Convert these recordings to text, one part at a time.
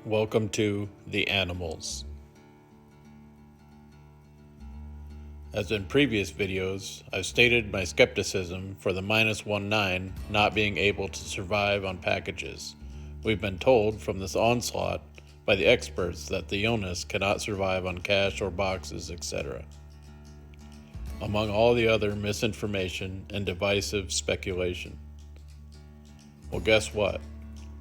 Welcome to The Animals. As in previous videos, I've stated my skepticism for the -19 not being able to survive on packages. We've been told from this onslaught by the experts that the illness cannot survive on cash or boxes, etc. Among all the other misinformation and divisive speculation. Well, guess what?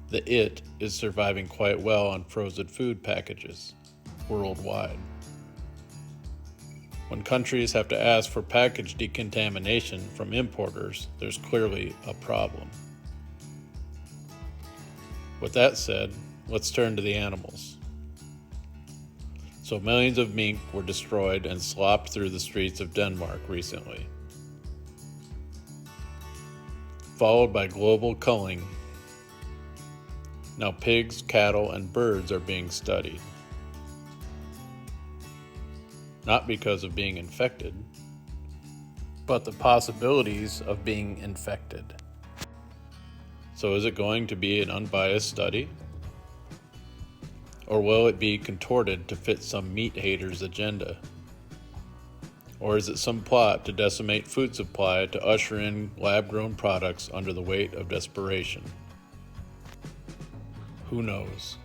The it is surviving quite well on frozen food packages worldwide. When countries have to ask for package decontamination from importers, there's clearly a problem. With that said, let's turn to the animals. So millions of mink were destroyed and slopped through the streets of Denmark recently, followed by global culling. Now pigs, cattle, and birds are being studied. Not because of being infected, but the possibilities of being infected. So is it going to be an unbiased study? Or will it be contorted to fit some meat hater's agenda? Or is it some plot to decimate food supply to usher in lab-grown products under the weight of desperation? Who knows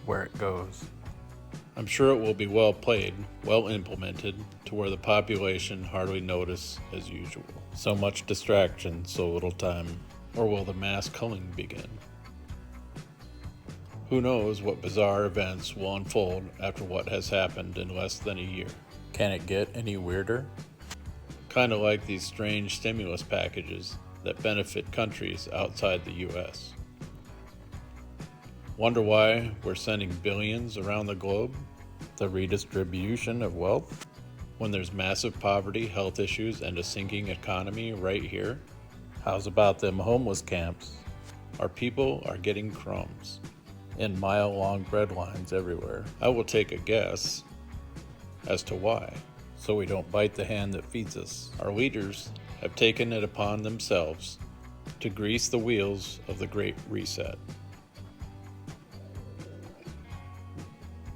where it goes? I'm sure it will be well played, well implemented, to where the population hardly notice as usual. So much distraction, so little time. Or will the mass culling begin? Who knows what bizarre events will unfold after what has happened in less than a year? Can it get any weirder? Kind of like these strange stimulus packages that benefit countries outside the US. Wonder why we're sending billions around the globe? The redistribution of wealth? When there's massive poverty, health issues, and a sinking economy right here? How's about them homeless camps? Our people are getting crumbs in mile-long bread lines everywhere. I will take a guess as to why, so we don't bite the hand that feeds us. Our leaders have taken it upon themselves to grease the wheels of the Great Reset,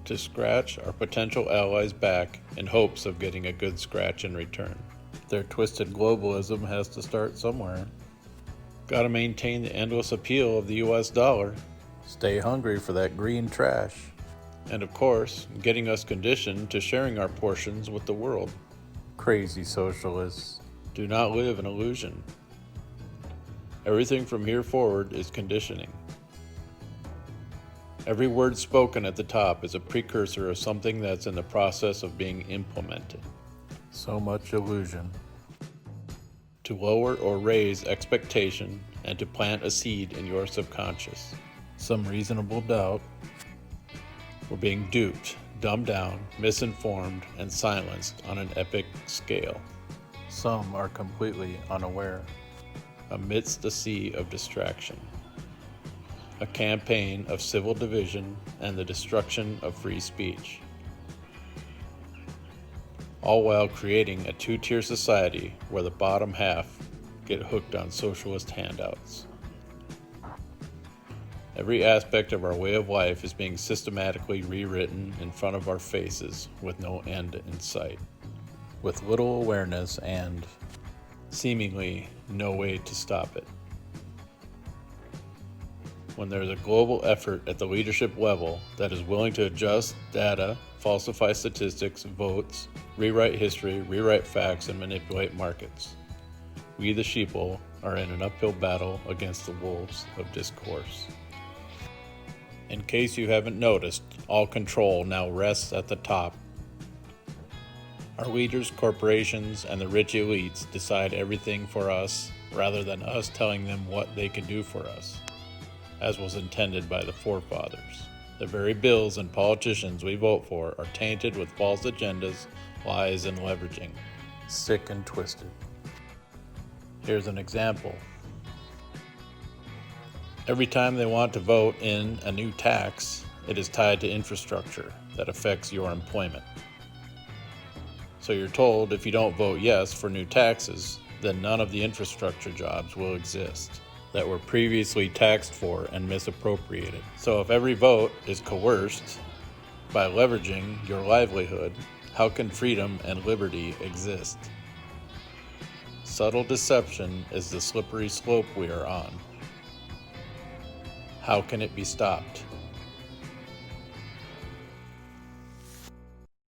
to scratch our potential allies back in hopes of getting a good scratch in return. Their twisted globalism has to start somewhere. Gotta maintain the endless appeal of the US dollar. Stay hungry for that green trash. And of course, getting us conditioned to sharing our portions with the world. Crazy socialists. Do not live in illusion. Everything from here forward is conditioning. Every word spoken at the top is a precursor of something that's in the process of being implemented. So much illusion. To lower or raise expectation and to plant a seed in your subconscious. Some reasonable doubt. We're being duped, dumbed down, misinformed, and silenced on an epic scale. Some are completely unaware. Amidst the sea of distraction. A campaign of civil division and the destruction of free speech. All while creating a two-tier society where the bottom half get hooked on socialist handouts. Every aspect of our way of life is being systematically rewritten in front of our faces with no end in sight, with little awareness and, seemingly, no way to stop it. When there's a global effort at the leadership level that is willing to adjust data, falsify statistics, votes, rewrite history, rewrite facts, and manipulate markets. We the sheeple are in an uphill battle against the wolves of discourse. In case you haven't noticed, all control now rests at the top. Our leaders, corporations, and the rich elites decide everything for us rather than us telling them what they can do for us, as was intended by the forefathers. The very bills and politicians we vote for are tainted with false agendas, lies, and leveraging. Sick and twisted. Here's an example. Every time they want to vote in a new tax, it is tied to infrastructure that affects your employment. So you're told if you don't vote yes for new taxes, then none of the infrastructure jobs will exist. that were previously taxed for and misappropriated. So if every vote is coerced by leveraging your livelihood, how can freedom and liberty exist? Subtle deception is the slippery slope we are on. How can it be stopped?